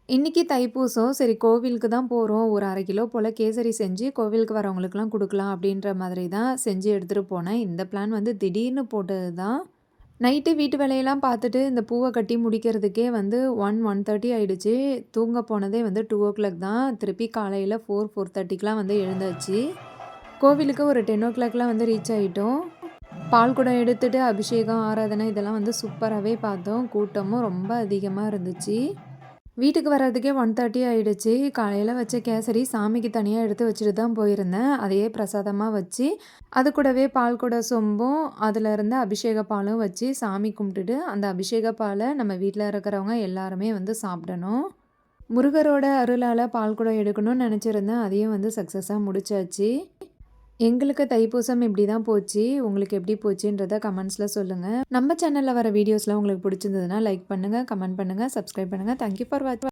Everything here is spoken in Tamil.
இன்னைக்கு தைப்பூசம். சரி கோவிலுக்கு தான் போறோம். ஒரு 1/2 கிலோ போல கேசரி செஞ்சு கோவிலுக்கு வரவங்களுக்குலாம் குடுக்கலாம் அப்படின்ற மாதிரி தான் செஞ்சு எடுத்துட்டு போனேன். இந்த பிளான் வந்து திடீர்னு போட்டது தான். நைட்டு வீட்டு வேலையெல்லாம் பார்த்துட்டு இந்த பூவ கட்டி முடிக்கிறதுக்கே வந்து 1:30 ஆயிடுச்சு. தூங்க போனதே வந்து 2:00 தான். திருப்பி காலையில 4:30க்குலாம் வந்து எழுந்தாச்சு. கோவிலுக்கு ஒரு 10:00லாம் வந்து ரீச் ஆயிட்டோம். பால் குடம் எடுத்துட்டு அபிஷேகம், ஆராதனை இதெல்லாம் வந்து சூப்பராவே பார்த்தோம். கூட்டமும் ரொம்ப அதிகமா இருந்துச்சு. வீட்டுக்கு வர்றதுக்கே 1:30 ஆயிடுச்சு. காலையில வச்ச கேசரி சாமிக்கு தனியா எடுத்து வச்சுட்டு தான் போயிருந்தேன். அதையே பிரசாதமா வச்சு, அது கூடவே பால் குடம் சொம்பும், அதில இருந்த அபிஷேக பாலும் வச்சு சாமி கும்பிட்டுட்டு, அந்த அபிஷேக பால நம்ம வீட்ல இருக்கிறவங்க எல்லாருமே வந்து சாப்பிடணும். முருகரோட அருளால பால் குடம் எடுக்கணும்னு நெனச்சிருந்தேன். அதையும் வந்து சக்ஸஸா முடிச்சாச்சு. எங்களுக்கு தைப்பூசம் இப்படி தான் போச்சு. உங்களுக்கு எப்படி போச்சுன்றத கமெண்ட்ஸ்ல சொல்லுங்க. நம்ம சேனல்ல வர வீடியோஸ்லாம் உங்களுக்கு பிடிச்சிருந்ததுன்னா லைக் பண்ணுங்க, கமெண்ட் பண்ணுங்க, சப்ஸ்கிரைப் பண்ணுங்க. தேங்க் யூ ஃபார் வாட்சிங்.